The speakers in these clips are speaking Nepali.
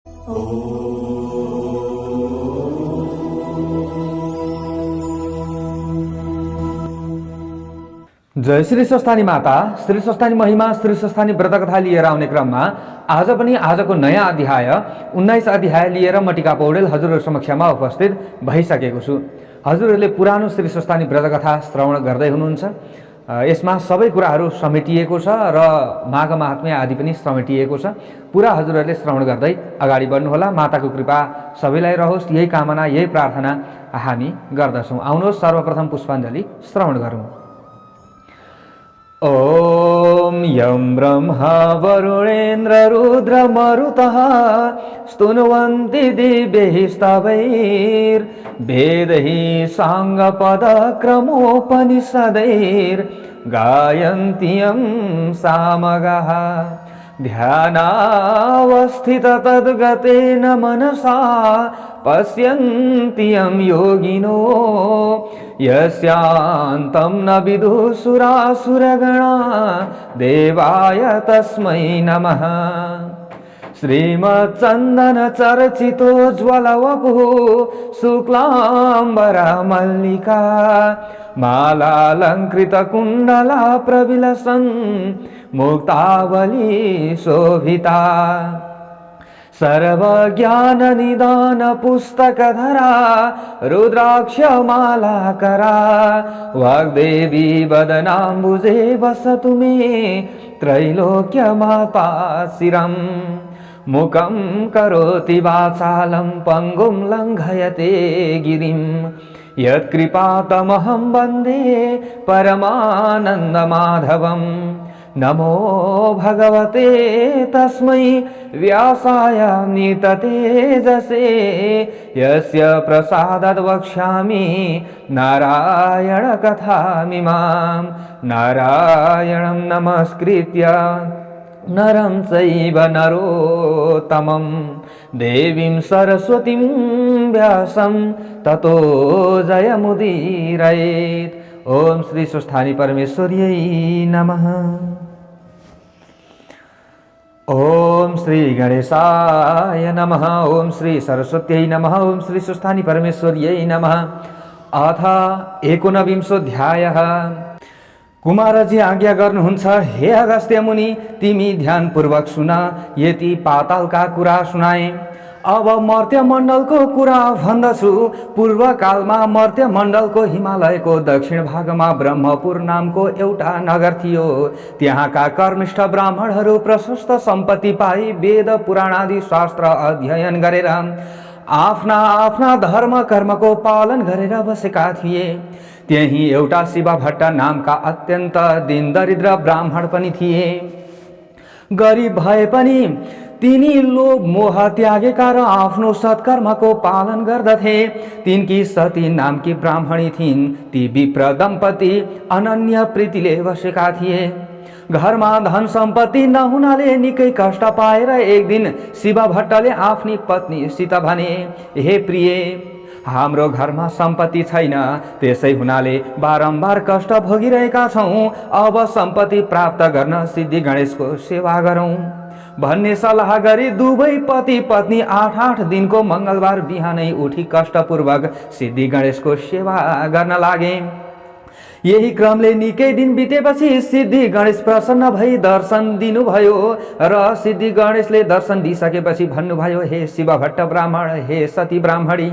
जय श्री स्वस्थानी माता, श्री स्वस्थानी महिमा, श्री स्वस्थानी व्रतकथा लिएर आउने क्रममा आज पनि आजको नयाँ अध्याय 19 अध्याय लिएर म टिका पौडेल हजुरहरु समक्षमा उपस्थित भइसकेको छु। हजुरहरूले पुरानो श्री स्वस्थानी व्रतकथा श्रवण गर्दै हुनुहुन्छ। यसमा सबै कुराहरू समेटिएको छ र माघ महात्म्य आदि पनि समेटिएको छ। पुरा हजुरहरूले श्रवण गर्दै अगाडि बढ्नुहोला। माताको कृपा सबैलाई रहोस्, यही कामना, यही प्रार्थना हामी गर्दछौँ। आउनुहोस् सर्वप्रथम पुष्पाञ्जली श्रवण गरौँ। ओम यं ब्रह्मा वरुणेन्द्र रुद्र मरुतः स्तुन्वन्ति दिव्यैः स्तवैर्वेदैः साङ्गपदक्रमोपनिषदैर्गायन्ति यं सामगाः ध्यानावस्थित तद्गतेन मनसा पश्यन्ति यं योगिनो यस्यान्तं न विदुः सुरासुरगणा देवाय तस्मै नमः। श्रीमच्चन्दन चर्चितोज्ज्वलवपुः शुक्लाम्बरा मल्लिका मालालङ्कृतकुण्डला प्रविलसन् मुक्तावली शोभिता सर्वज्ञाननिदान पुस्तकधरा रुद्राक्षमालाकरा वाग्देवी वदनाम्बुजे वसतु मे त्रैलोक्यमाता शिरम् मुखं करोति वाचालं पङ्गुं लङ्घयते गिरिं यत्कृपातमहं वन्दे परमानन्दमाधवम्। नमो भगवते तस्मै व्यासाय निततेजसे यस्य प्रसादात् वक्ष्यामि नारायणकथामिमां। नारायणं नमस्कृत्य नरं चैव नरोत्तमं देवीं सरस्वतीं व्यासं ततो जयमुदीरयेत्। ओम श्री स्वस्थानी परमेश्वर्यै नमः। ओम श्री गणेशाय नमः। ओम श्री सरस्वत्यै नमः। ओम श्री स्वस्थानी परमेश्वर्यै नमः। अथ 19 अध्यायः। कुमारजी आज्ञा गर्नुहुन्छ, हे अगस्त्य मुनि, तिमी ध्यानपूर्वक सुन। यति पातालका कुरा सुनाए। अब मर्त्यमण्डलको कुरा भन्दछु। पूर्व कालमा मर्त्यमण्डलको हिमालयको दक्षिण भागमा ब्रह्मपुर नामको एउटा नगर थियो। त्यहाँका कर्मिष्ठ ब्राह्मणहरू प्रशस्त सम्पत्ति पाई वेद पुराण आदि शास्त्र अध्ययन गरेर आफ्ना आफ्ना धर्म कर्मको पालन गरेर बसेका थिए। त्यही एउटा शिवभट्ट नामका अत्यन्त दीनदरिद्र ब्राह्मण पनि थिए। गरिब भए पनि तिनी लोभ मोह त्यागेका र आफ्नो सत्कर्मको पालन गर्दथे। तिनकी सती नामकी ब्राह्मणी थिइन्। ती विप्र दम्पति अनन्य प्रीतिले बसेका थिए। घरमा धन सम्पत्ति नहुनाले निकै कष्ट पाएर एक दिन शिवभट्टले आफ्नी पत्नीसित भने, हे प्रिय, हाम्रो घरमा सम्पत्ति छैन, त्यसै हुनाले बारम्बार कष्ट भोगिरहेका छौँ। अब सम्पत्ति प्राप्त गर्न सिद्धि गणेशको सेवा गरौँ भन्ने सल्लाह गरी दुवै पति पत्नी 8 दिनको मंगलबार बिहानै उठी कष्टपूर्वक सिद्धि गणेशको सेवा गर्न लागे। यही क्रमले निकै दिन बितेपछि सिद्धि गणेश प्रसन्न भई दर्शन दिनुभयो र सिद्धि गणेशले दर्शन दिइसकेपछि भन्नुभयो, हे शिवभट्ट ब्राह्मण, हे सती ब्राह्मणी,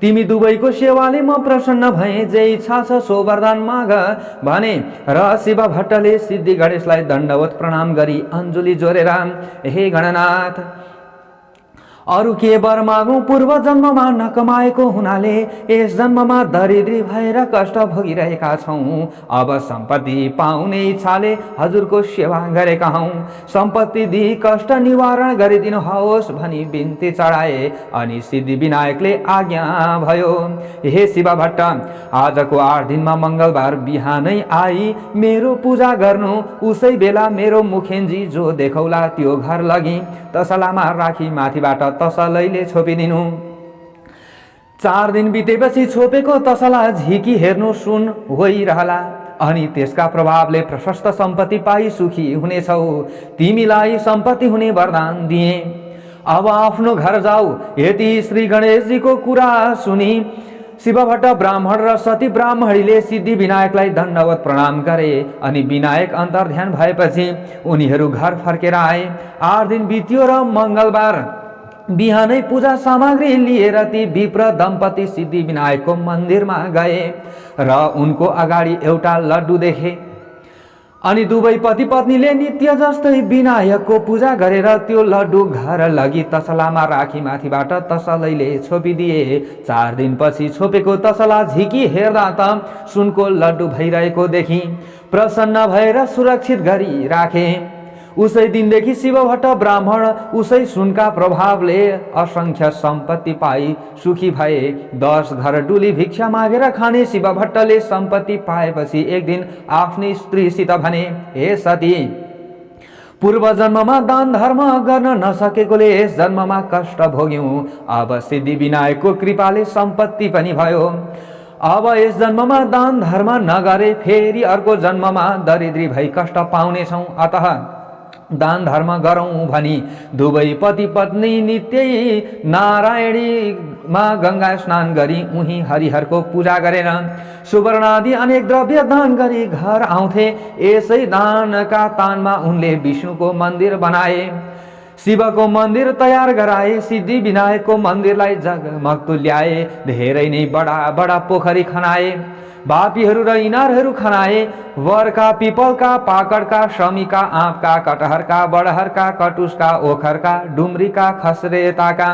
तिमी दुवैको सेवाले म प्रसन्न भए। जे इच्छा छ सो वरदान माग भने र शिवभट्टले सिद्धि गणेशलाई दण्डवत प्रणाम गरी अञ्जुली जोरेर, हे गणनाथ, अरु के वर मागौं, पूर्व जन्ममा नकमाएको हुनाले यस जन्ममा दरिद्री भएर कष्ट भोगिरहेका छौं। अब सम्पत्ति पाउने इच्छाले हजुरको सेवा गरेका हौं। सम्पत्ति दिई कष्ट निवारण गरिदिनुहोस् भनी बिन्ती चढाए अनि सिद्धि विनायकले आज्ञा भयो। हे शिवभट्ट, आजको 8 दिनमा मंगलबार बिहानै आई मेरो पूजा गर्नु। उसै बेला मेरो मुखेन्जी जो देखौला त्यो घर लगी तसलामा राखी माथिबाट तसलैले छोपिदिनु। 4 दिन बितेपछि छोपेको तसला झिकी हेर्नु सुन होइरहला अनि त्यसका प्रभावले प्रशस्त सम्पत्ति पाई सुखी हुनेछौ। तिमीलाई सम्पत्ति हुने वरदान दिए। अब आफ्नो घर जाऊ। यति श्री गणेशजीको कुरा सुनि शिवभट्ट ब्राह्मण र सती ब्राह्मणीले सिद्धि विनायकलाई दण्डवत प्रणाम गरे अनि विनायक अन्तर्ध्यान भएपछि उनीहरू घर फर्केर आए। 8 दिन बित्यो र मङ्गलबार बिहानै पूजा सामग्री लिएर ती विप्र दम्पति सिद्धि विनायकको मन्दिरमा गए र उनको अगाडि एउटा लड्डु देखे। अनि दुवै पति पत्नीले नित्य जस्तै विनायकको पूजा गरेर त्यो लड्डु घर लगी तसलामा राखी माथिबाट तसलैले छोपिदिए। 4 दिनपछि छोपेको तसला झिकी हेर्दा त सुनको लड्डु भइरहेको देखि प्रसन्न भएर सुरक्षित गरी राखे। उसै दिनदेखि शिवभट्ट ब्राह्मण उसै सुनका प्रभावले असंख्य सम्पत्ति पाई सुखी भए। 10 घर डुली भिक्षा मागेर खाने शिवभट्टले सम्पत्ति पाएपछि एक दिन आफ्नी स्त्रीसित भने, हे सती, पूर्व जन्ममा दान धर्म गर्न नसकेकोले यस जन्ममा कष्ट भोग्यौं। अब सिद्धि विनायकको कृपाले सम्पत्ति पनि भयो। अब यस जन्ममा दान धर्म नगरे फेरि अर्को जन्ममा दरिद्री भई कष्ट पाउनेछौं। अतः दान धर्म गरौं भनी दुवै पति पत्नी नित्यै नारायणीमा गंगा स्नान गरी उही हरिहरको पूजा गरेर सुवर्णादि अनेक द्रव्य दान गरी घर आउँथे। यसै दानका तानमा उनले विष्णुको मन्दिर बनाए, शिवको मन्दिर तयार गराए, सिद्धि विनायकको मन्दिरलाई जगमग तुल्याए, धेरै नै बडा बडा पोखरी खनाए, बापीहरू र इनारहरू खनाए। वरका, पिपलका, पाकडका, शमीका, आँपका, कटहरका, बडहरका, कटुसका, ओखरका, डुम्रीका, खसरेताका,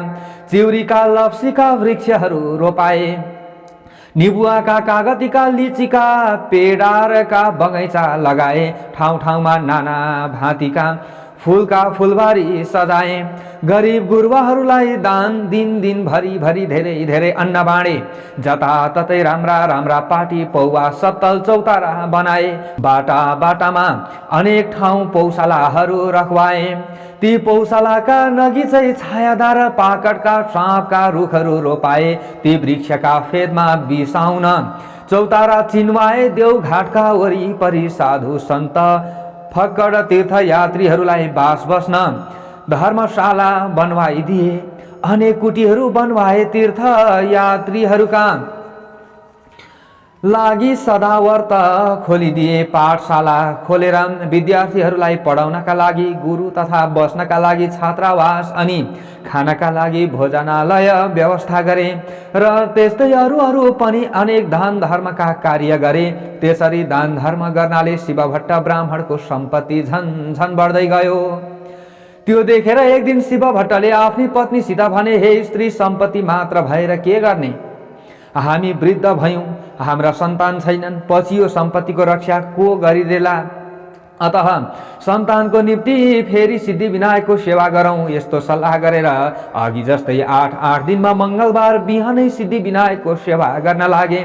चिउरीका, लप्सीका वृक्षहरू रोपाए। निबुवाका, कागतीका, लिचीका, पेडारका बगैँचा लगाए। ठाउँ ठाउँमा नाना भाँतीका फूलका फुलबारी सजाए। गरीब गुरुवाहरूलाई दान दिन दिन भरी भरी धेरै धेरै अन्न बाँडे। जताततै राम्रा राम्रा पाटी पौवा सत्तल चौतारा बनाए। बाटा बाटामा अनेक ठाउँ पौशालाहरू रखवाए। ती पौशालाका नजिकै छायादार पाकडका, साँपका रुखहरू रोपाए। ती वृक्षका फेदमा बिसाउन चौतारा चिन्वाए। देवघाटका वरिपरि साधु सन्त फक्कड तीर्थयात्रीहरूलाई बास बस्न धर्मशाला बनवाइदिए। अनेक कुटीहरू बनवाए। तीर्थयात्रीहरूका लागि सदावर्त खोलिदिए। पाठशाला खोलेर विद्यार्थीहरूलाई पढाउनका लागि गुरु तथा बस्नका लागि छात्रावास अनि खानका लागि भोजनालय व्यवस्था गरे र त्यस्तै अरू पनि अनेक दान धर्मका कार्य गरे। त्यसरी दान धर्म गर्नाले शिवभट्ट ब्राह्मणको सम्पत्ति झन झन बढ्दै गयो। त्यो देखेर एक दिन शिवभट्टले आफ्नी पत्नीसित भने, हे स्त्री, सम्पत्ति मात्र भएर के गर्ने? हामी वृद्ध भयौं, हाम्रा सन्तान छैनन्, पछि यो सम्पत्तिको रक्षा को गरिदेला? अतः सन्तानको निम्ति फेरि सिद्धि विनायकको सेवा गरौं। यस्तो सल्लाह गरेर अघि जस्तै 8 दिनमा मङ्गलबार बिहानै सिद्धि विनायकको सेवा गर्न लागे।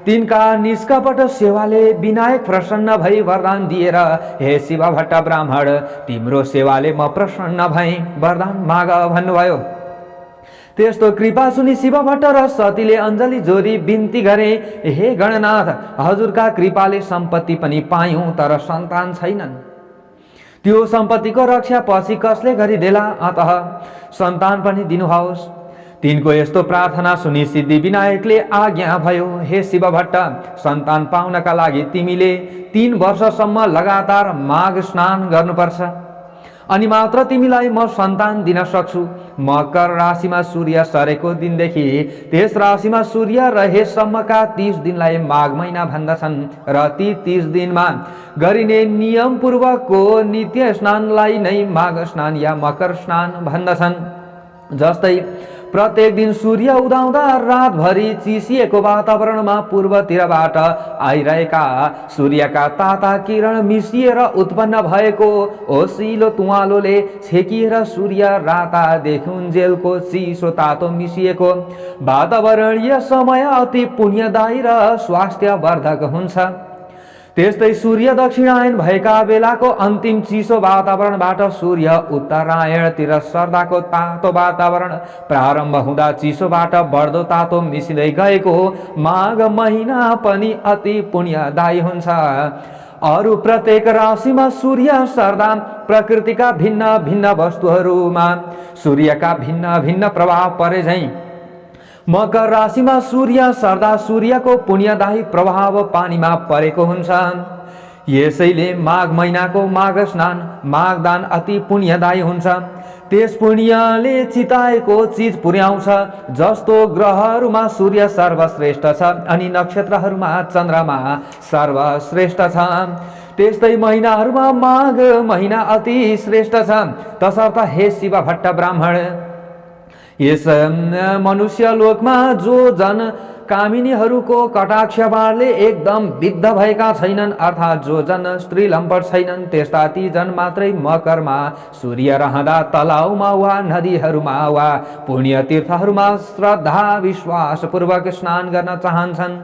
तिनका निष्कपट सेवाले विनायक प्रसन्न भई वरदान दिएर, हे शिवभट्ट ब्राह्मण, तिम्रो सेवाले म प्रसन्न भएँ, वरदान माग भन्नुभयो। त्यस्तो कृपा सुनि शिवभट्ट र सतीले अञ्जली जोरी बिन्ती गरे, हे गणनाथ, हजुरका कृपाले सम्पत्ति पनि पायौं तर सन्तान छैनन्। त्यो सम्पत्तिको रक्षा पछि कसले गरिदेला? अतः सन्तान पनि दिनुहोस्। तिनको यस्तो प्रार्थना सुनि सिद्धि विनायकले आज्ञा भयो, हे शिवभट्ट, सन्तान पाउनका लागि तिमीले 3 वर्षसम्म लगातार माघ स्नान गर्नुपर्छ, अनि मात्र तिमीलाई म सन्तान दिन सक्छु। मकर राशिमा सूर्य सरेको दिनदेखि त्यस राशिमा सूर्य रहेसम्मका 30 दिनलाई माघ महिना भन्दछन् र ती 30 दिनमा गरिने नियम पूर्वकको नित्य स्नानलाई नै माघ स्नान या मकर स्नान भन्दछन्। जस्तै प्रत्येक दिन सूर्य उदाउँदा रातभरि चिसिएको वातावरणमा पूर्वतिरबाट आइरहेका सूर्यका ताता किरण मिसिएर उत्पन्न भएको ओसिलो तुवालोले छेकिएर सूर्य राता देखुन्जेलको चिसो तातो मिसिएको वातावरणीय समय अति पुण्यदायी र स्वास्थ्यवर्धक हुन्छ। त्यस्तै सूर्य दक्षिणायन भएका बेलाको अन्तिम चिसो वातावरणबाट सूर्य उत्तरायणतिर सर्दाको तातो वातावरण प्रारम्भ हुँदा चिसोबाट बढ्दो तातो मिसिँदै गएको माघ महिना पनि अति पुण्यदायी हुन्छ। अरू प्रत्येक राशिमा सूर्य सर्दा प्रकृतिका भिन्न भिन्न वस्तुहरूमा सूर्यका भिन्न भिन्न प्रभाव परे झैं मकर राशिमा सूर्य सर्दा सूर्यको पुण्यदायी प्रभाव पानीमा परेको हुन्छ। यसैले माघ महिनाको माघ स्नान माघदान अति पुण्यदायी हुन्छ। त्यस पुण्यले चिताएको चिज पुर्याउँछ। जस्तो ग्रहहरूमा सूर्य सर्वश्रेष्ठ छ अनि नक्षत्रहरूमा चन्द्रमा सर्वश्रेष्ठ छ, त्यस्तै महिनाहरूमा माघ महिना अति श्रेष्ठ छ। तसर्थ हे शिव भट्ट ब्राह्मण, यस मनुष्य लोकमा जो जन कामिनीहरूको कटाक्ष बाणले एकदम विद्ध भएका छैनन्, अर्थात् जो जन स्त्री लम्पट छैनन्, त्यस्ता ती जन मात्रै मकरमा सूर्य रहँदा तलाउमा वा नदीहरूमा वा पुण्य तीर्थहरूमा श्रद्धा विश्वासपूर्वक स्नान गर्न चाहन्छन्।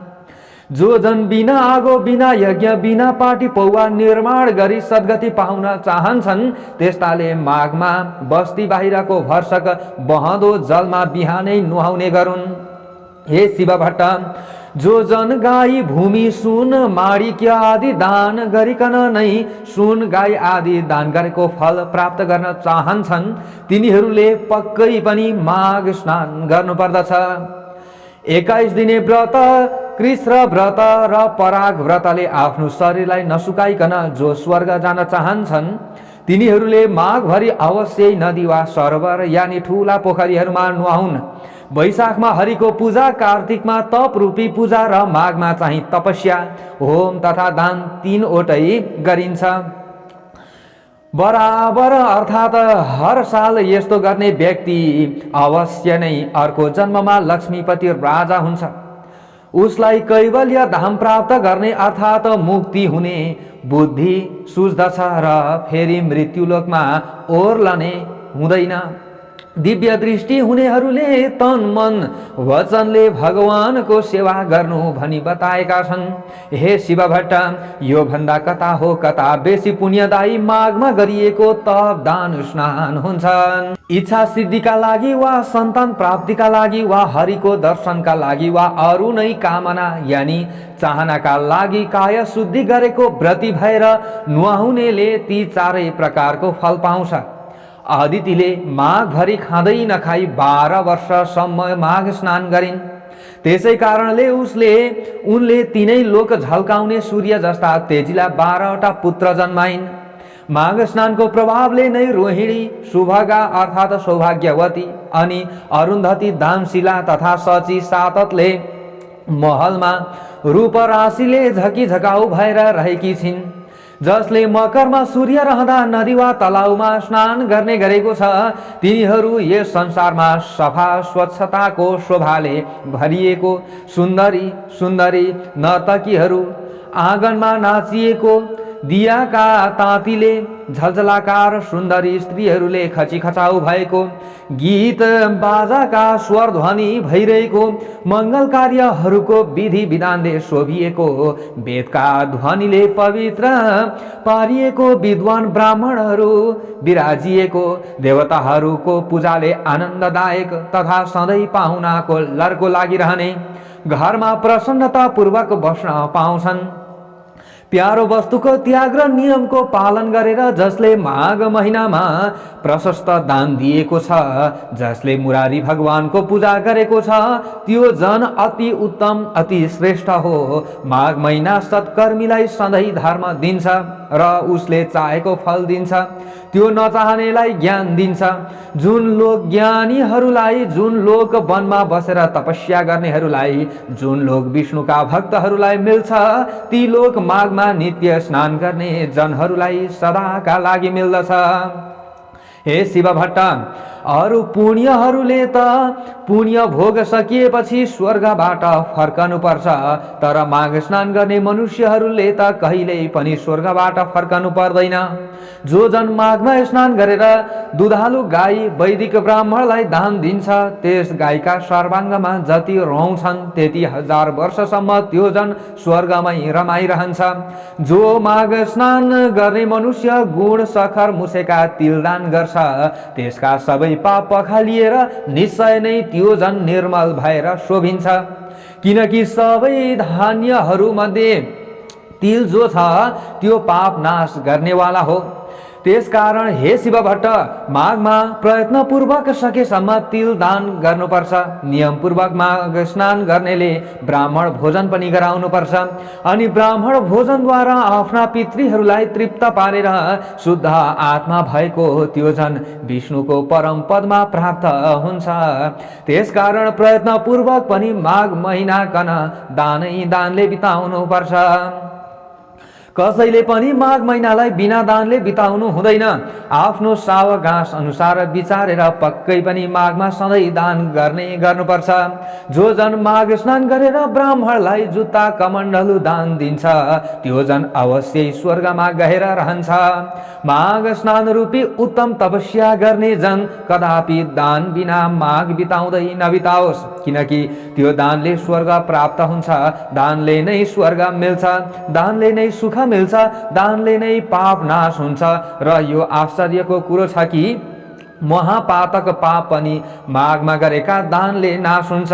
जो जन बिना आगो बिना यज्ञ बिना पाटी पौवा निर्माण गरी सद्गति पाउन चाहन्छन्, त्यस्ताले माघमा बस्ती बाहिरको भर्सक बहँदो जलमा बिहानै नुहाउने गरून्। हे शिव भट्ट, जो जन गाई भूमि सुन माणिक्य आदि दान गरिकन नै सुन गाई आदि दान गरेको फल प्राप्त गर्न चाहन्छन्, तिनीहरूले पक्कै पनि माघ स्नान गर्नुपर्दछ। 21 दिने व्रत, कृष्ण व्रत र पराग व्रतले आफ्नो शरीरलाई नसुकाइकन जो स्वर्ग जान चाहन्छन्, तिनीहरूले माघभरि अवश्य नदी वा सरोवर यानि ठूला पोखरीहरूमा नुहाउन्। वैशाखमा हरिको पूजा, कार्तिकमा तप रूपी पूजा र माघमा चाहिँ तपस्या, होम तथा दान तीनवटै गरिन्छ। बराबर अर्थात् हर साल यस्तो गर्ने व्यक्ति अवश्य नै अर्को जन्ममा लक्ष्मीपति राजा हुन्छ। उसलाई कैवल्य धाम प्राप्त गर्ने अर्थात् मुक्ति हुने बुद्धि सुझ्दछ र फेरि मृत्युलोकमा ओर्लने हुँदैन। दिव्य दृष्टि हुनेहरूले तन मन वचनले भगवानको सेवा गर्नु भनी बताएका छन्। हे शिव भट्ट, यो भन्दा कता हो कता बेसी पुण्यदायी माघमा गरिएको तप दान स्नान हुन्छन्। इच्छा सिद्धिका लागि वा सन्तान प्राप्तिका लागि वा हरिको दर्शनका लागि वा अरू नै कामना यानि चाहनाका लागि काय शुद्धि गरेको व्रती भएर नुहाउनेले ती चारै प्रकारको फल पाउँछ। अदितिले माघभरि खाँदै नखाई 12 वर्षसम्म माघ स्नान गरिन्। त्यसै कारणले उनले तीनै लोक झल्काउने सूर्य जस्ता तेजिला 12वटा पुत्र जन्माइन्। माघ स्नानको प्रभावले नै रोहिणी, सुभगा अर्थात् सौभाग्यवती अनि अरुन्धती, दामशिला तथा सची साततले महलमा रूप राशिले झकिझकाउ भएर रहेकी छिन्। जसले मकरमा सूर्य रहँदा नदी वा तलाउमा स्नान गर्ने गरेको छ, तिनीहरू यस संसारमा सफा स्वच्छताको शोभाले भरिएको सुन्दरी सुन्दरी नर्तकीहरू, आँगनमा नाचिएको दियाका तातीले झलझलाकार सुन्दरी स्त्रीहरूले खचिखचाउ भएको, गीत बाजाका स्वर ध्वनि भइरहेको, मङ्गल कार्यहरूको विधि विधानले शोभिएको, वेदका ध्वनिले पवित्र पारिएको, विद्वान ब्राह्मणहरू विराजिएको, देवताहरूको पूजाले आनन्ददायक तथा सधैँ पाहुनाको लर्को लागिरहने, घरमा प्रसन्नतापूर्वक बस्न पाउँछन्। प्यारो वस्तुको त्याग र नियमको पालन गरेर जसले माघ महिनामा प्रशस्त दान दिएको छ, जसले मुरारी भगवानको पूजा गरेको छ, त्यो जन अति उत्तम अति श्रेष्ठ हो। माघ महिना सत्कर्मीलाई सधैँ धर्म दिन्छ र उसले चाहेको फल दिन्छ। त्यो नचाहनेलाई ज्ञान दिन्छ। जुन लोक ज्ञानीहरूलाई, जुन लोक वनमा बसेर तपस्या गर्नेहरूलाई, जुन लोक विष्णुका भक्तहरूलाई मिल्छ, ती लोक माघमा नित्य स्नान गर्ने जनहरूलाई सदाका लागि मिल्दछ। हे शिव भट्ट, अरू पुण्यहरूले त पुण्य भोग सकिएपछि स्वर्गबाट फर्कनु पर्छ, तर माघ स्नान गर्ने मनुष्यहरूले त कहिल्यै पनि स्वर्गबाट फर्कनु पर्दैन। जो जन माघमा स्नान गरेर दुधालु गाई वैदिक ब्राह्मणलाई दान दिन्छ, त्यस गाईका सर्वाङ्गमा जति रौँ छन् त्यति 1000 वर्षसम्म त्यो जन स्वर्गमै रमाइरहन्छ। जो माघ स्नान गर्ने मनुष्य गुण सखर मुसेका तिलदान गर्छ, त्यसका सबै पाप पखालिएर निश्चय नै त्यो जन निर्मल भएर शोभिन्छ। किनकि सबै धान्यहरू मध्ये तिल जो छ त्यो पाप नाश गर्नेवाला हो। त्यसकारण हे शिव भट्ट, माघमा प्रयत्नपूर्वक सकेसम्म तिल दान गर्नुपर्छ। नियमपूर्वक माघ स्नान गर्नेले ब्राह्मण भोजन पनि गराउनुपर्छ। अनि ब्राह्मण भोजनद्वारा आफ्ना पितृहरूलाई तृप्त पारेर शुद्ध आत्मा भएको त्यो जन विष्णुको परम पदमा प्राप्त हुन्छ। त्यसकारण प्रयत्नपूर्वक पनि माघ महिनाकन दानले बिताउनुपर्छ। कसैले पनि माघ महिनालाई बिना दानले बिताउनु हुँदैन। आफ्नो सावगास अनुसार विचारेर पक्कै पनि माघमा सधैँ दान गर्नुपर्छ। जो जन माघ स्नान गरेर ब्राह्मणलाई जुत्ता कमण्डलु दान दिन्छ त्यो जन अवश्य स्वर्गमा गएर रहन्छ। माघ स्नान रूपी उत्तम तपस्या गर्ने जन कदापि दान बिना माघ बिताउँदै नबिताओस्, किनकि त्यो दानले स्वर्ग प्राप्त हुन्छ। दानले नै स्वर्ग मिल्छ, दानले नै सुख मिल्छ, दानले नै पाप नाश हुन्छ। र यो आश्चर्यको कुरो छ कि महापातक पाप पनि माघमा गरेका दानले नाश हुन्छ।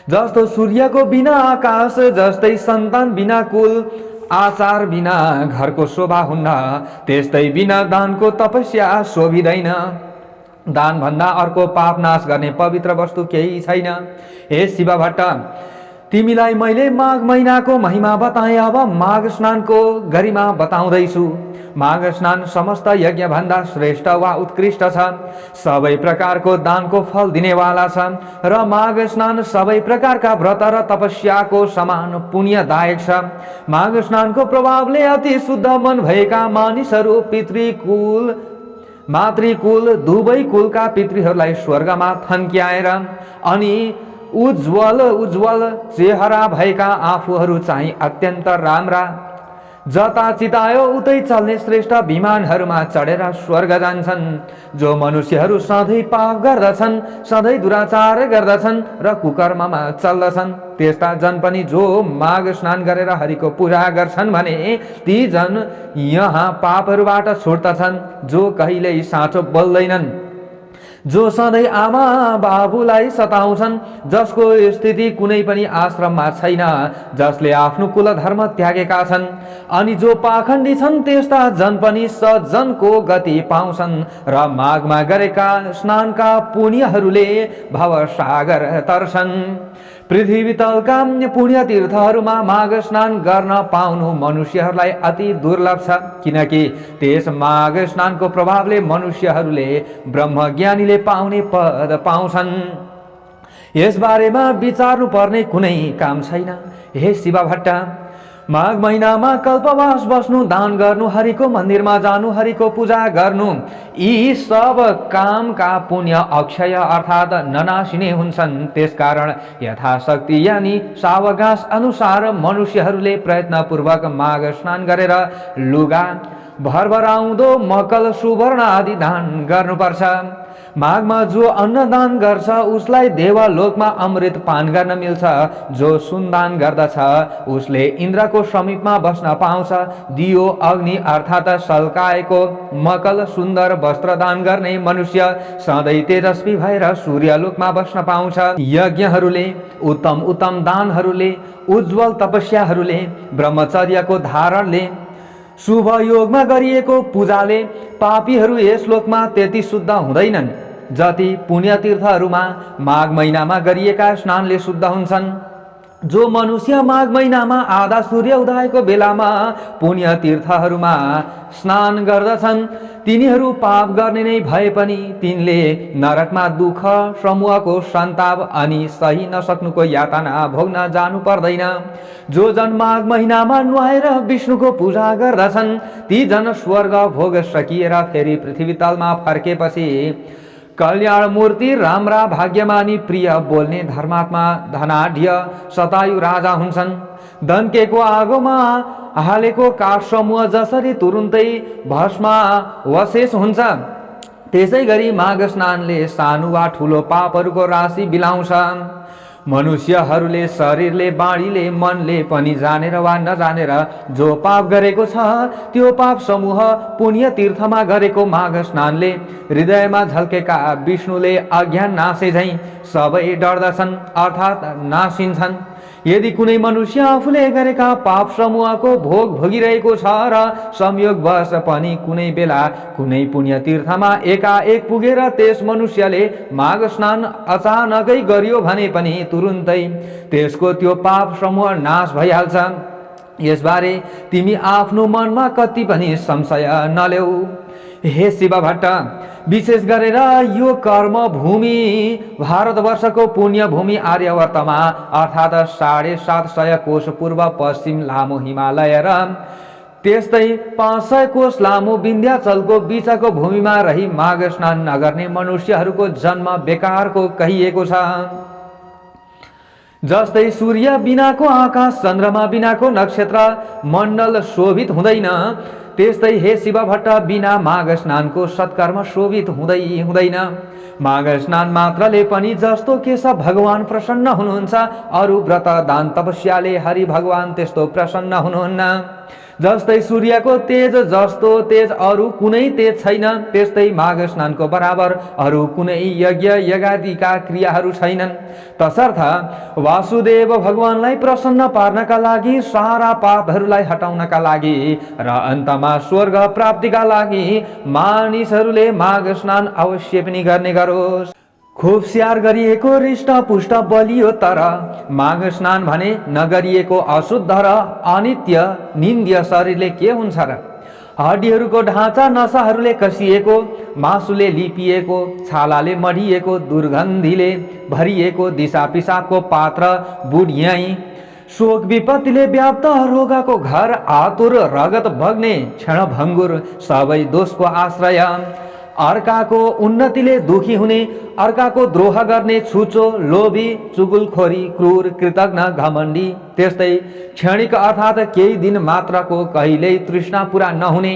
जस्तो सूर्यको बिना आकाश, जस्तै सन्तान बिना कुल, आचार बिना घरको शोभा हुन्न, त्यस्तै बिना दानको तपस्या शोभिँदैन। दान भन्दा अर्को पाप नाश गर्ने पवित्र वस्तु केही छैन। हे शिव भट्ट, तिमीलाई मैले माघ महिनाको महिमा बताएँ, अब माघ स्नानको गरिमा बताउँदैछु। माघ स्नान समस्त यज्ञ भन्दा श्रेष्ठ वा उत्कृष्ट छ, सबै प्रकारको दानको फल दिनेवाला छ। र माघ स्नान सबै प्रकारका व्रत र तपस्याको समान पुण्यदायक छ। माघ स्नानको प्रभावले अति शुद्ध मन भएका मानिसहरू पितृकुल मातृकुल दुवै कुलका पितृहरूलाई स्वर्गमा थन्क्याएर अनि उज्जवल चेहरा भएका आफूहरू चाहिँ अत्यन्त राम्रा, जता चितायो उतै चल्ने श्रेष्ठ विमानहरूमा चढेर स्वर्ग जान्छन्। जो मनुष्यहरू सधैँ पाप गर्दछन्, सधैँ दुराचार गर्दछन् र कुकर्ममा चल्दछन्, त्यस्ता जन पनि जो माघ स्नान गरेर हरिको पूजा गर्छन् भने ती जन यहाँ पापहरूबाट छुट्दछन्। जो कहिल्यै साँचो बोल्दैनन्, जो सधैँ आमा बाबुलाई सताउँछन्, जसको स्थिति कुनै पनि आश्रममा छैन, जसले आफ्नो कुल धर्म त्यागेका छन्, अनि जो पाखण्डी छन्, त्यस्ता जन पनि सज्जनको गति पाउँछन्। र माघमा गरेका स्नानका पुण्यहरूले भवसागर तर्छन्। पृथ्वी तलका पुण्य तीर्थहरूमा माघ स्नान गर्न पाउनु मनुष्यहरूलाई अति दुर्लभ छ, किनकि त्यस माघ स्नानको प्रभावले मनुष्यहरूले ब्रह्मज्ञानीले पाउने पद पाउँछन्। यस बारेमा विचार्नु पर्ने कुनै काम छैन। हे शिव भट्ट, माघ महिनामा कल्पवास बस्नु, दान गर्नु, हरिको मन्दिरमा जानु, हरिको पूजा गर्नु, यी सब कामका पुण्य अक्षय अर्थात् ननासिने हुन्छन्। त्यसकारण यथाशक्ति यानि सावगास अनुसार मनुष्यहरूले प्रयत्नपूर्वक माघ स्नान गरेर लुगा, भरभराउँदो मकल, सुवर्ण आदि दान गर्नुपर्छ। माघमा जो अन्नदान गर्छ उसलाई देवलोकमा अमृत पान गर्न मिल्छ। जो सुनदान गर्दछ उसले इन्द्रको समीपमा बस्न पाउँछ। दियो, अग्नि अर्थात् सल्काएको मकल, सुन्दर वस्त्र दान गर्ने मनुष्य सधैँ तेजस्वी भएर सूर्यलोकमा बस्न पाउँछ। यज्ञहरूले, उत्तम उत्तम दानहरूले, उज्जवल तपस्याहरूले, ब्रह्मचर्यको धारणले, शुभ योगमा गरिएको पूजाले पापीहरू यस लोकमा त्यति शुद्ध हुँदैनन् जति पुण्य तीर्थहरूमा माघ महिनामा गरिएका स्नानले शुद्ध हुन्छन्। जो मनुष्य माघ महिनामा आधा सूर्य उदयको बेलामा पुण्य तीर्थहरूमा स्नान गर्दछन् तिनीहरू पाप गर्ने नै भए पनि तिनले नरकमा दुःख, समूहको सन्ताप अनि सही नसक्नुको यातना भोग्न जानु पर्दैन। जो जन माघ महिनामा नुहाएर विष्णुको पूजा गर्दछन् ती जन स्वर्ग भोग सकिएर फेरि पृथ्वी तलमा फर्केपछि कल्याण मूर्ति, राम्रा, भाग्यमानी, प्रिय बोल्ने, धर्मात्मा, धनाढ्य, शतायु राजा हुन्छन्। दन्केको आगोमा हालेको काठ समूह जसरी तुरुन्तै भस्मावशेष हुन्छ त्यसै गरी माघ स्नानले सानो वा ठुलो पापहरूको राशि बिलाउँछ। मनुष्यहरूले शरीरले, बाणीले, मनले पनि जानेर वा नजानेर जो पाप गरेको छ त्यो पाप समूह पुण्य तीर्थमा गरेको माघ स्नानले हृदयमा झल्केका विष्णुले अज्ञान नासे झैं सबै डर्दछन् अर्थात् नासिन्छन्। यदि कुनै मनुष्य आफूले गरेका पाप समूहको भोग भोगिरहेको छ र संयोगवश पनि कुनै बेला कुनै पुण्य तीर्थमा एकाएक पुगेर त्यस मनुष्यले माघ स्नान अचानकै गरियो भने पनि तुरुन्तै त्यसको त्यो पाप समूह नाश भइहाल्छ। यसबारे तिमी आफ्नो मनमा कति पनि संशय नलेऊ। हे शिव भट्ट, विशेष गरेर यो कर्म भूमि भारतवर्षको पुण्य भूमि आर्यावर्तमा अर्थात् 750 कोश पूर्व पश्चिम लामो हिमालय र त्यस्तै 500 कोश लामो विन्ध्याचलको बीचको भूमिमा रही माघ स्नान नगर्ने मनुष्यहरूको जन्म बेकारको कहिएको छ। जस्तै सूर्य बिनाको आकाश, चन्द्रमा बिनाको नक्षत्र मण्डल शोभित हुँदैन, त्यस्तै हे शिव भट्ट, बिना माघ स्नानको सत्कर्म शोभित हुँदैन। माघ स्नान मात्रले पनि जस्तो केशव भगवान प्रसन्न हुनुहुन्छ, अरू व्रत दान तपस्याले हरि भगवान त्यस्तो प्रसन्न हुनुहुन्न। जस्तै सूर्यको तेज जस्तो तेज अरू कुनै तेज छैन, त्यस्तै माघ स्नानको बराबर अरू कुनै यज्ञ यज्ञादिका क्रियाहरू छैनन्। तसर्थ वासुदेव भगवानलाई प्रसन्न पार्नका लागि, सारा पापहरूलाई हटाउनका लागि र अन्तमा स्वर्ग प्राप्तिका लागि मानिसहरूले माघ स्नान अवश्य पनि गर्ने गरोस्। खूब स्याहार गरिएको हृष्टपुष्ट बलियो तर माघ स्नान भने नगरिएको अशुद्ध र अनित्य निन्द्य शरीरले के हुन्छ र? हड्डीहरूको ढाँचा नसाहरूले कसिएको, मासुले लिपिएको, छालाले मढिएको, दुर्गन्धीले भरिएको, दिशा पिसाबको पात्र बुढियाई, शोक विपत्तिले व्याप्त रोगको घर, आतुर रगत बग्ने क्षणभङ्गुर सबै दोषको आश्रय, अर्काको उन्नतिले दुखी हुने, अर्काको द्रोह गर्ने, छुचो, लोभी, चुगुलखोरी, क्रूर, कृतज्ञ, घमण्डी, त्यस्तै क्षणिक अर्थात् केही दिन मात्रको कहिल्यै तृष्णा पुरा नहुने,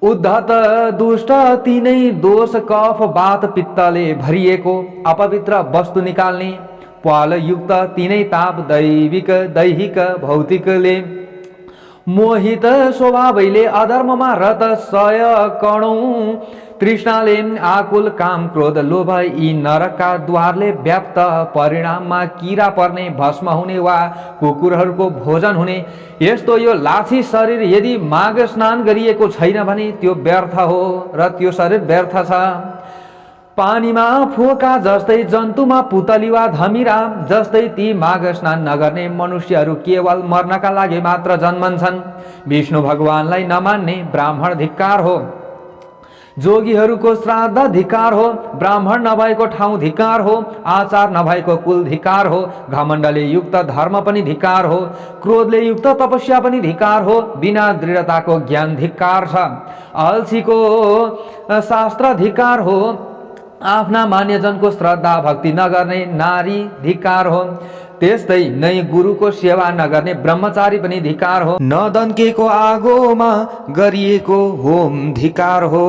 उद्धत, दुष्ट, तिनै दोष कफ वात पित्तले भरिएको, अपवित्र वस्तु निकाल्ने, प्वालयुक्त, तिनै ताप दैविक दैहिक भौतिकले मोहित, स्वभावैले अधर्ममा रत, सय कणौं तृष्णाले आकुल, काम क्रोध लोभ यी नरकका द्वारले व्याप्त, परिणाममा किरा पर्ने, भस्म हुने वा कुकुरहरूको भोजन हुने यस्तो यो लाछी शरीर यदि माघ स्नान गरिएको छैन भने त्यो व्यर्थ हो र त्यो शरीर व्यर्थ छ। पानीमा फोका जस्तै, जन्तुमा पुतली वा धमिरा जस्तै ती माघ स्नान नगर्ने मनुष्यहरू केवल मर्नका लागि मात्र जन्मन्छन्। विष्णु भगवानलाई नमान्ने ब्राह्मण धिक्कार हो, जोगीहरूको श्राद्ध धिक्कार हो, ब्राह्मण नभएको ठाउँ धिक्कार हो, आचार नभएको कुल धिक्कार हो, घमण्डले युक्त धर्म पनि धिक्कार हो, क्रोधले युक्त तपस्या पनि धिक्कार हो, बिना दृढताको ज्ञान धिक्कार छ, अल्छीको शास्त्र धिक्कार हो, आफ्ना मान्यजनको श्रद्धा भक्ति नगर्ने नारी धिक्कार हो, त्यस्तै नै गुरुको सेवा नगर्ने ब्रह्मचारी पनि धिक्कार हो, नदन्केको आगोमा गरिएको होम धिक्कार हो,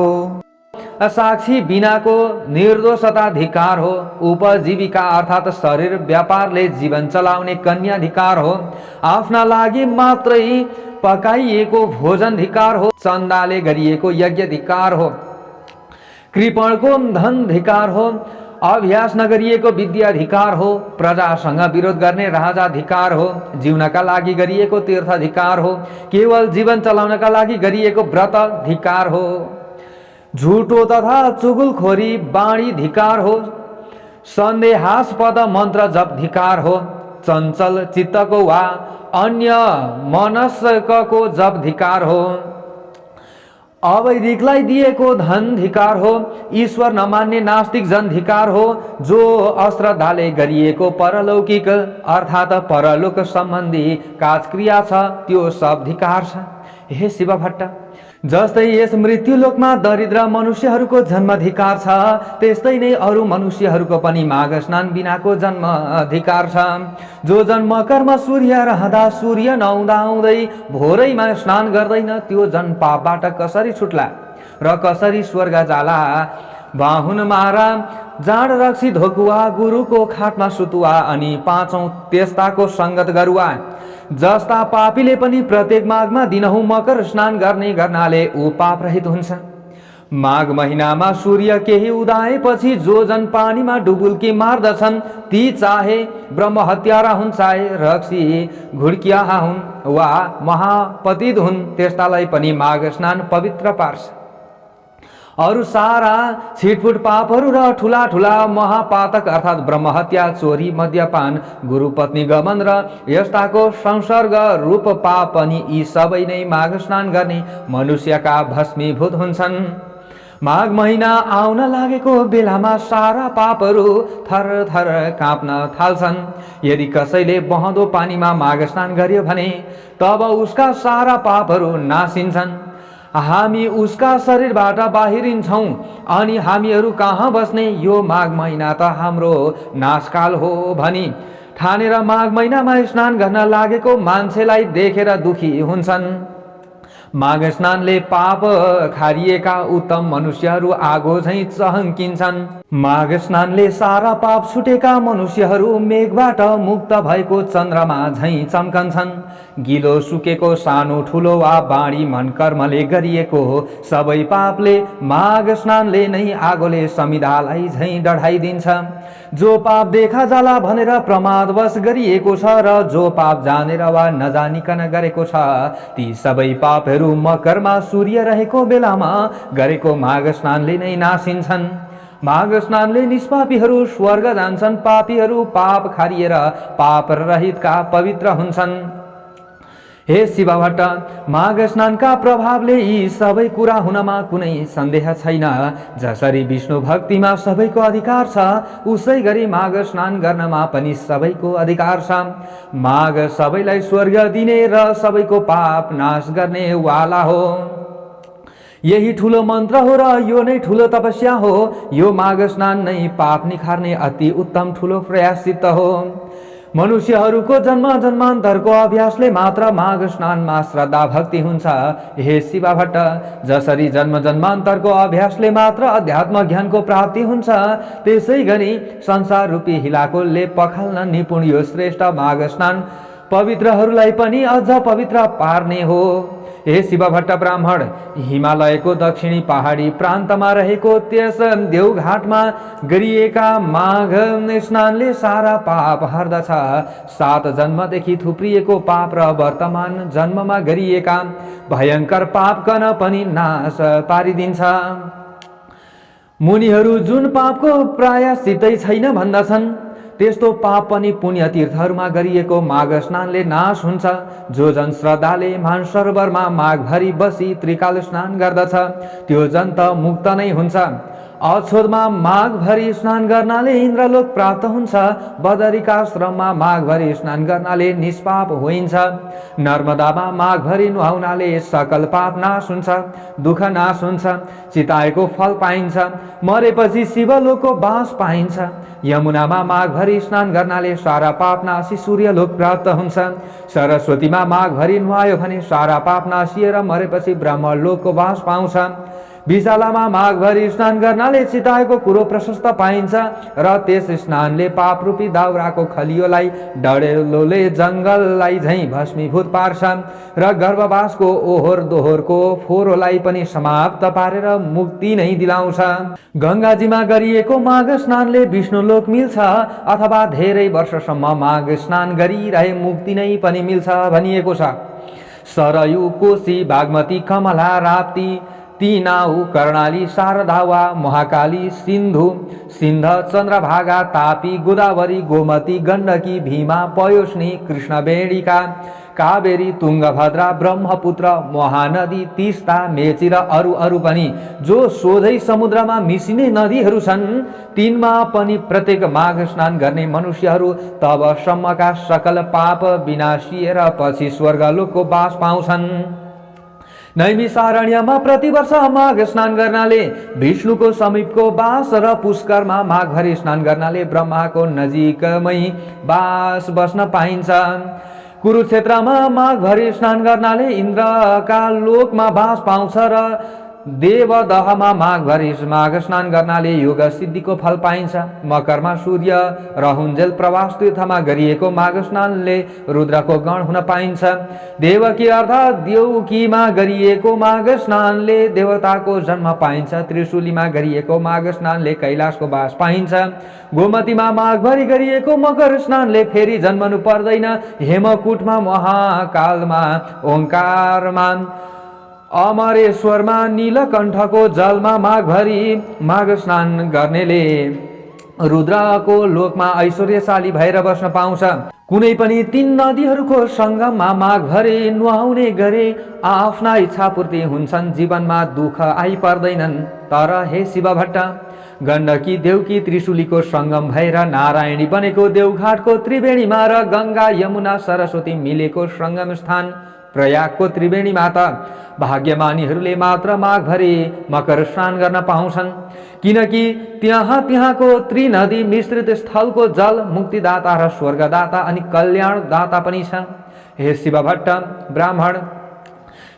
साक्षी बिनाको निर्दोषता धिक्कार हो, उपजीविका अर्थात् शरीर व्यापारले जीवन चलाउने कन्या धिक्कार हो, आफ्ना लागि मात्रै पकाइएको भोजन धिक्कार हो, चन्दाले गरिएको यज्ञ धिक्कार हो, कृपणको धन धिक्कार हो, अभ्यास नगरिएको विद्या धिक्कार हो, प्रजासँग विरोध गर्ने राजा धिक्कार हो, जिउनका लागि गरिएको तीर्थ धिक्कार हो, केवल जीवन चलाउनका लागि गरिएको व्रत धिक्कार हो, झुटो तथा चुगुलखोरी बाणी धिक्कार हो, सन्देहास्पद मन्त्र जप धिक्कार हो, चञ्चल चित्तको वा अन्य मनस्कको जप धिक्कार हो, अवैधिकलाई दिएको धन धिक्कार हो, ईश्वर नमान्ने नास्तिक जन धिक्कार हो, जो अश्रद्धाले गरिएको परलौकिक अर्थात् परलोक सम्बन्धी काजक्रिया छ त्यो सब धिक्कार छ। हे शिव भट्ट, जस्तै यस मृत्युलोकमा दरिद्र मनुष्यहरूको जन्म धिक्कार छ, त्यस्तै नै अरू मनुष्यहरूको पनि माघ स्नान बिनाको जन्म धिक्कार छ। जो जन्म कर्म सूर्य रहँदा सूर्य नहुँदाहुँदै भोरैमा स्नान गर्दैन त्यो जन पापबाट कसरी छुट्ला र कसरी स्वर्ग जाला? बाहुन मारा, जाँड रक्सी धोकुवा, गुरुको खाटमा सुतुवा अनि पाँचौं त्यस्ताको सङ्गत गरुवा जस्ता पापीले पनि प्रत्येक माघमा दिनहुँ मकर स्नान गर्ने गर्नाले ऊ पाप रहित हुन्छ। माघ महिनामा सूर्य केही उदाएपछि जो जन पानीमा डुबुल्की मार्दछन् ती चाहे ब्रह्म हत्यारा हुन्, चाहे रक्सी घुड्कियाहा हुन् वा महापतित हुन्, त्यस्तालाई पनि माघ स्नान पवित्र पार्छ। अरू सारा छिटफुट पापहरू र ठुला ठुला महापातक अर्थात् ब्रह्महत्या, चोरी, मद्यपान, गुरुपत्नी गमन र यस्ताको संसर्ग रूप पाप पनि यी सबै नै माघ स्नान गर्ने मनुष्यका भस्मीभूत हुन्छन्। माघ महिना आउन लागेको बेलामा सारा पापहरू थर थर काँप्न थाल्छन्। यदि कसैले बहँदो पानीमा माघ स्नान गर्यो भने तब उसका सारा पापहरू नासिन्छन्। हामी उसका शरीरबाट बाहिरिन्छौँ अनि हामीहरू कहाँ बस्ने, यो माघ महिना त हाम्रो नाशकाल हो भनी ठानेर माघ महिनामा स्नान गर्न लागेको मान्छेलाई देखेर दुखी हुन्छन्। माघ स्नानले पाप खारिएका उत्तम मनुष्यहरू आगो झैँ चहकिन्छन्। माघ स्नानले सारा पाप छुटेका मनुष्यहरू मेघबाट मुक्त भएको चन्द्रमा झैँ चम्कन्छन्। गिलो सुकेको सानो ठुलो वा बाँडी मन कर्मले गरिएको सबै पापले माघ स्नानले नै आगोले समिधालाई झैँ डढाइदिन्छ। जो पाप देखा जाला भनेर प्रमादवश गरिएको छ र जो पाप जानेर वा नजानिकन गरेको छ ती सबै पापहरू मकरमा सूर्य रहेको बेलामा गरेको माघ स्नानले नै नासिन्छन्। माघ स्नानले निष्पापीहरू स्वर्ग जान्छन्, पापीहरू पाप खारिएर पाप रहितका पवित्र हुन्छन्। हे शिवभट्ट, माघ स्नानका प्रभावले यी सबै कुरा हुनमा कुनै सन्देह छैन। जसरी विष्णु भक्तिमा सबैको अधिकार छ उसै गरी माघ स्नान गर्नमा पनि सबैको अधिकार छ। माघ सबैलाई स्वर्ग दिने र सबैको पाप नाश गर्ने वाला हो। यही ठुलो मन्त्र हो र यो नै ठुलो तपस्या हो। यो माघ स्नान नै पाप निखार्ने अति उत्तम ठुलो प्रयाससित हो। मनुष्यहरूको जन्म जन्मान्तरको अभ्यासले मात्र माघ स्नानमा श्रद्धा भक्ति हुन्छ। हे शिव भट्ट, जसरी जन्म जन्मान्तरको अभ्यासले मात्र अध्यात्म ज्ञानको प्राप्ति हुन्छ त्यसै गरी संसार रूपी हिलाकोले पखाल्न निपुण यो श्रेष्ठ माघ स्नान पवित्रहरूलाई पनि अझ पवित्र पार्ने हो। हे शिव भट्ट ब्राह्मण, हिमालयको दक्षिणी पहाडी प्रान्तमा रहेको त्यस देवघाटमा गरिएका माघ स्नानले सारा पाप हर्दछ। 7 जन्मदेखि थुप्रिएको पाप र वर्तमान जन्ममा गरिएका भयङ्कर पापकन पनि नाश पारिदिन्छ। मुनिहरू जुन पापको प्रायश्चितै छैन भन्दछन् त्यस्तो पाप पनि पुण्य तीर्थहरूमा गरिएको माघ स्नानले नाश हुन्छ। जो जन श्रद्धाले मानसरोवरमा माघभरि बसी त्रिकाल स्नान गर्दछ त्यो जन त मुक्त नै हुन्छ। अछोदमा माघभरि स्नान गर्नाले इन्द्रलोक प्राप्त हुन्छ। बदरिकाश्रममा माघभरि स्नान गर्नाले निष्पाप होइन्छ। नर्मदामा माघभरि नुहाउनाले सकल पाप नाश हुन्छ, दुःख नाश हुन्छ, चिताएको फल पाइन्छ, मरेपछि शिवलोकको बास पाइन्छ। यमुनामा माघभरि स्नान गर्नाले सारा पाप नासी सूर्यलोक प्राप्त हुन्छ। सरस्वतीमा माघभरि नुहायो भने सारा पाप नासिएर मरेपछि ब्रह्मलोकको बास पाउँछ। विशालामा माघभरि स्नान गर्नाले चिताएको कुरो प्रशस्त पाइन्छ र त्यस स्नानले पापरूपी दाउराको खलियोलाई डढेलोले जङ्गललाई झैँ भस्मीभूत पार्छ र गर्भवासको ओहोर दोहोरको फोहोरलाई पनि समाप्त पारेर मुक्ति नै दिलाउँछ। गङ्गाजीमा गरिएको माघ स्नानले विष्णुलोक मिल्छ अथवा धेरै वर्षसम्म माघ स्नान गरिरहे मुक्ति नै पनि मिल्छ भनिएको छ। सरयू, कोशी, बागमती, कमला, राप्ती, तीनाउ, कर्णाली, शारदा वा महाकाली, सिन्धु, सिन्ध, चन्द्रभागा, तापी, गोदावरी, गोमती, गण्डकी, भीमा, पयोष्णी, कृष्णवेणिका, कावेरी, तुङ्गभद्रा, ब्रह्मपुत्र, महानदी, तिस्ता, मेची र अरू पनि जो सोझै समुद्रमा मिसिने नदीहरू छन् तिनमा पनि प्रत्येक माघ स्नान गर्ने मनुष्यहरू तबसम्मका सकल पाप विनाशिएर पछि स्वर्गलोकको बास पाउँछन्। नैमिषारण्यमा प्रतिवर्ष माघ स्नान गर्नाले विष्णुको समीपको बास र पुष्करमा माघभरि स्नान गर्नाले ब्रह्माको नजिकमै बास बस्न पाइन्छ। कुरुक्षेत्रमा माघभरि स्नान गर्नाले इन्द्रका लोकमा बास पाउँछ र देवदहमा माघभरि माघ स्नान गर्नाले योग सिद्धिको फल पाइन्छ। मकरमा सूर्य रहुन्जेल प्रवास तीर्थमा गरिएको माघ स्नानले रुद्रको गण हुन पाइन्छ। देवकी अर्थात् देउकीमा गरिएको माघ स्नानले देवताको जन्म पाइन्छ। त्रिशुलीमा गरिएको माघ स्नानले कैलाशको बास पाइन्छ। गोमतीमा माघभरि गरिएको मकर स्नानले फेरि जन्मनु पर्दैन। हेमकुटमा महाकालमा ओंकारमा अमरेश्वरमा नीलकण्ठको जलमा माघभरि माघ स्नान गर्नेले रुद्रको लोकमा ऐश्वर्यशाली भएर बस्न पाउँछ। कुनै पनि तीन नदीहरूको सङ्गममा माघभरि नुहाउने गरे आफ्ना इच्छा पूर्ति हुन्छन्, जीवनमा दुःख आइपर्दैनन्। तर हे शिव भट्ट, गण्डकी देउकी त्रिशुलीको सङ्गम भएर नारायणी बनेको देवघाटको त्रिवेणीमा र गङ्गा यमुना सरस्वती मिलेको सङ्गम स्थान प्रयागको त्रिवेणी माता भाग्यमानीहरूले मात्र माघभरि मकर स्नान गर्न पाउँछन्, किनकि त्यहाँको त्रिनदी मिश्रित स्थलको जल मुक्तिदाता र स्वर्गदाता अनि कल्याणदाता पनि छ। हे शिव भट्ट ब्राह्मण,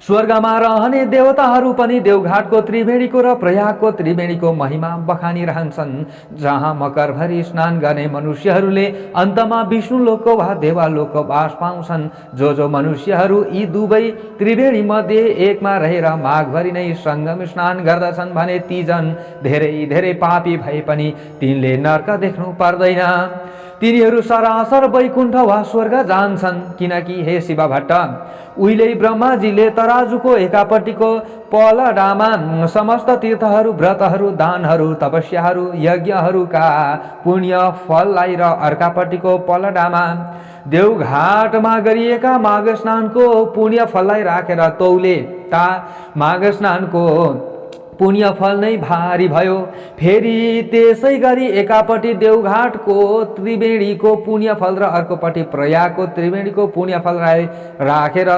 स्वर्गमा रहने देवताहरू पनि देवघाटको त्रिवेणीको र प्रयागको त्रिवेणीको महिमा बखानिरहन्छन्। जहाँ मकरभरि स्नान गर्ने मनुष्यहरूले अन्तमा विष्णु लोकको वा देवालोकको बास पाउँछन्। जो मनुष्यहरू यी दुवै त्रिवेणी मध्ये एकमा रहेर माघभरि नै सङ्गम स्नान गर्दछन् भने ती जन धेरै धेरै पापी भए पनि तिनले नर्क देख्नु पर्दैन। तिनीहरू सरासर वैकुण्ठ वा स्वर्ग जान्छन्, किनकि हे शिव भट्ट, उहिले ब्रह्माजीले तराजुको एकापट्टिको पलडामा समस्त तीर्थहरू, व्रतहरू, दानहरू, तपस्याहरू, यज्ञहरूका पुण्य फललाई र अर्कापट्टिको पलडामा देवघाटमा गरिएका माघ स्नानको पुण्य फललाई राखेर तौले ता माघ स्नानको पुण्य फल नै भारी भयो। फेरि त्यसै गरी एकापट्टि देवघाटको त्रिवेणीको पुण्य फल र अर्कोपट्टि प्रयागको त्रिवेणीको पुण्य फललाई राखेर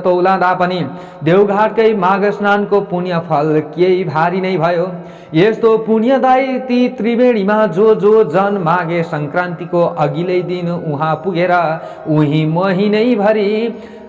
तौलादा पनि देवघाटकै माघ स्नानको पुण्य फल केही भारी नै भयो। यस्तो पुण्यदायी ती त्रिवेणीमा जो जन माघे सङ्क्रान्तिको अघिल्लै दिन उहाँ पुगेर उही महिनैभरि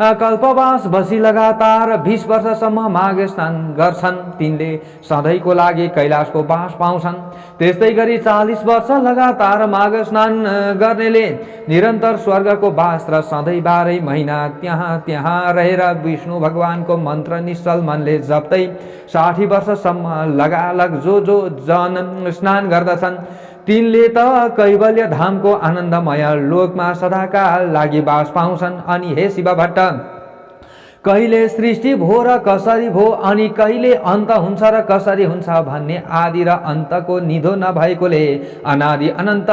कल्पवास बसी लगातार 20 वर्षसम्म माघ स्नान गर्छन्, तिनले सधैँको लागि कैलाशको बास पाउँछन्। त्यस्तै गरी 40 वर्ष लगातार माघ स्नान गर्नेले निरन्तर स्वर्गको बास र सधैँ 12 महिना त्यहाँ रहेर विष्णु भगवानको मन्त्र निश्चल मनले जप्दै 60 वर्षसम्म लगालग जो जन स्नान गर्दछन् तिनले त कैवल्य धामको आनन्दमय लोकमा सदाका लागि बास पाउँछन्। अनि हे शिव भट्ट, कहिले सृष्टि भो र कसरी भो अनि कहिले अन्त हुन्छ र कसरी हुन्छ भन्ने आदि र अन्तको निधो नभएकोले अनादि अनन्त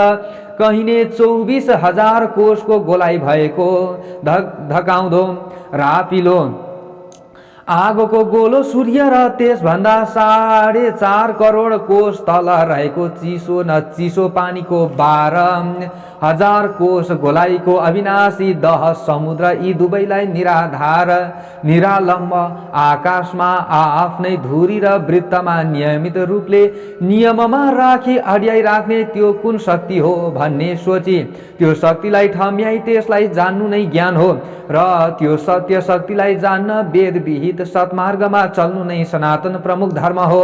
कहिने 24,000 कोषको गोलाइ भएको धकाउँदो रापिलो आगोको गोलो सूर्य र त्यसभन्दा 4.5 करोड कोष तल रहेको चिसो न चिसो पानीको 12,000 कोष गोलाइको अविनाशी दह समुद्र, यी दुवैलाई निराधार निरालम्ब आकाशमा आफ्नै धुरी र वृत्तमा नियमित रूपले नियममा राखी अड्याइ राख्ने त्यो कुन शक्ति हो भन्ने सोची त्यो शक्तिलाई ठम्याई त्यसलाई जान्नु नै ज्ञान हो र त्यो सत्य शक्तिलाई जान्न वेद विहित सत्मार्गमा चल्नु नै सनातन प्रमुख धर्म हो।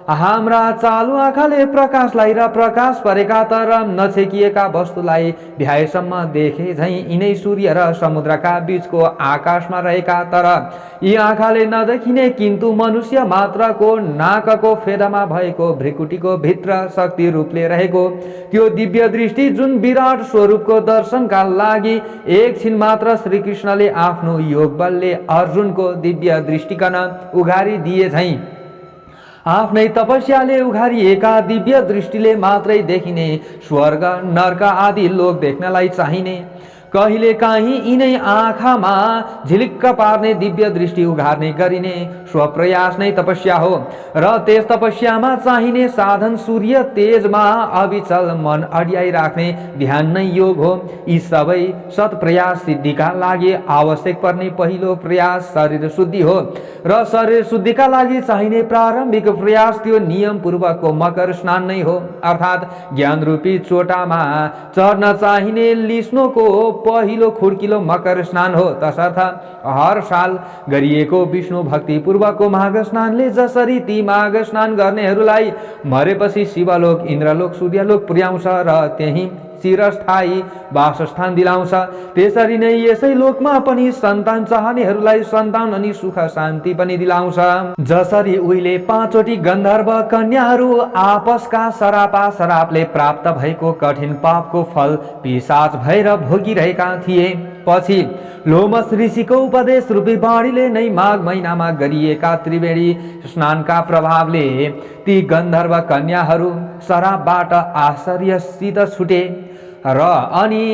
हाम्रा चालु आँखाले प्रकाशलाई र प्रकाश परेका तर नछेकिएका वस्तुलाई भ्याएसम्म देखे झैँ यिनै सूर्य र समुद्रका बीचको आकाशमा रहेका तर यी आँखाले नदेखिने किन्तु मनुष्य मात्रको नाकको फेदामा भएको भ्रिकुटीको भित्र शक्ति रूपले रहेको त्यो दिव्य दृष्टि जुन विराट स्वरूपको दर्शनका लागि एकछिन मात्र श्रीकृष्णले आफ्नो योग बलले अर्जुनको दिव्य दृष्टिकन उघारी दिए झैँ आफ्नै तपस्याले उघारिएका दिव्य दृष्टिले मात्रै देखिने स्वर्ग नर्क आदि लोक देख्नलाई चाहिने कहिले काहीँ यिनै आँखामा झिलिक्क पार्ने दिव्य दृष्टि उघार्ने गरिने स्वप्रयास नै तपस्या हो र त्यस तपस्यामा चाहिने साधन सूर्य तेजमा अविचल मन अड्याइ राख्ने ध्यान नै योग हो। यी सबै सत्प्रयास सिद्धिका लागि आवश्यक पर्ने पहिलो प्रयास शरीर शुद्धि हो र शरीर शुद्धिका लागि चाहिने प्रारम्भिक प्रयास त्यो नियम पूर्वकको मकर स्नान नै हो, अर्थात् ज्ञान रूपी चोटामा चढ्न चाहिने लिस्नोको पहिलो खुड्किलो मकर स्नान हो। तसर्थ हर साल गरिएको विष्णु भक्तिपूर्वकको माघ स्नानले जसरी ती माघ स्नान गर्नेहरूलाई मरेपछि शिवलोक, इन्द्रलोक, सूर्यलोक पुर्याउँछ र त्यही चिरस्थायी वासस्थान दिलाउँछ, त्यसरी नै यसै लोकमा पनि सन्तान चाहनेहरूलाई सन्तान अनि सुख शान्ति पनि दिलाउँछ। जसरी उहिले 5 वटी गन्धर्व कन्याहरू आपसका सरापा सरापले प्राप्त भएको कठिन पापको फल पिशाच भएर भोगिरहेका थिए, पछि लोमस ऋषिको उपदेश रूपी बाणीले नै माघ महिनामा गरिएका त्रिवेणी स्नानका प्रभावले ती गन्धर्व कन्याहरू सरापबाट आश्चर्यसित छुटे र अनि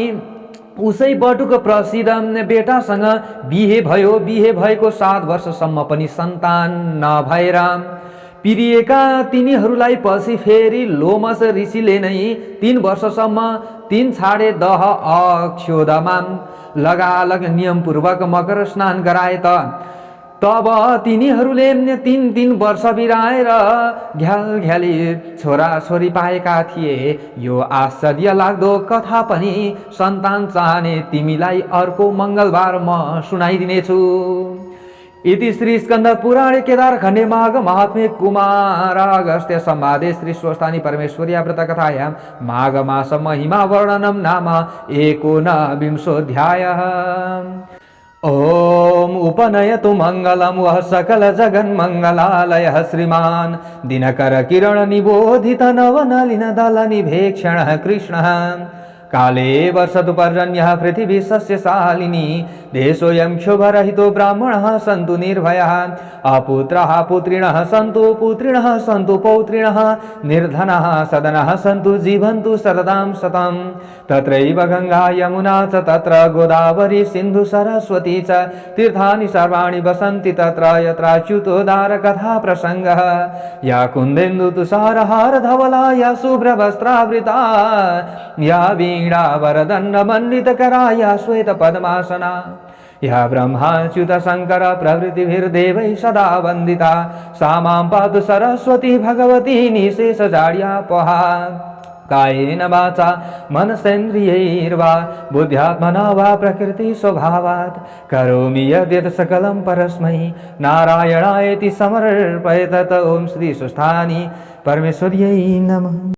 उसै बटुक प्रसिद्ध बेटासँग बिहे भयो। बिहे भएको 7 वर्षसम्म पनि सन्तान नभएर पिरिएका तिनीहरूलाई पछि फेरि लोमस ऋषिले नै 3 वर्षसम्म 3 छाडे दह अक्षोदमा लगालग नियमपूर्वक मकर स्नान गराए तब तिनीहरूले 3 वर्ष बिराएर घ्याली छोराछोरी पाएका थिए। यो आश्चर्य लाग्दो कथा पनि सन्तान चाहने तिमीलाई अर्को मङ्गलबार म सुनाइदिनेछु। इति श्री स्कन्द पुराणे केदारखण्डे माघ महात्म्ये कुमारागस्त्य संवादे श्री स्वस्थानी परमेश्वर्या व्रत कथायां माघ मास महिमा वर्णनम नाम 19विंशोऽध्यायः। ओम उपनयतु मंगलम वह सकल जगन्मंगलालयः श्रीमान दिनकर किरण निबोधित नवनलिन दल निभेक्षणः कृष्णः काले वर्षतु पर्जन्यः पृथिवी सस्यशालिनी देशोऽयं क्षोभरहितो ब्राह्मणः सन्तु निर्भयः अपुत्रः पुत्रिणः सन्तु पुत्रिणः सन्तु पौत्रिणः निर्धनः सदनः सन्तु जीवन्तु शरदां शतं तत्रैव गंगा यमुना च तत्र गोदावरी सिन्धु सरस्वती च तीर्थानि सर्वाणि वसन्ति तत्र यत्राच्युतोदार कथा प्रसङ्गः या कुन्देन्दु तुषारहार धवला या शुभ्रवस्त्रावृता या वीणा वरदण्ड मण्डितकरा या श्वेत पद्मासना या ब्रह्माच्युत शंकर प्रभृतिभिर्देवैः सदा वन्दिता सा मां पातु सरस्वती भगवती निशेषजाड्यापहा कायेन वाचा मनसेन्द्रियैर्वा बुद्ध्यात्मना वा प्रकृति स्वभावात् करोमि यद्यत् सकलं परस्मै नारायणायेति समर्पयेत्। ओम श्री स्वस्थानी परमेश्वर्यै नमः।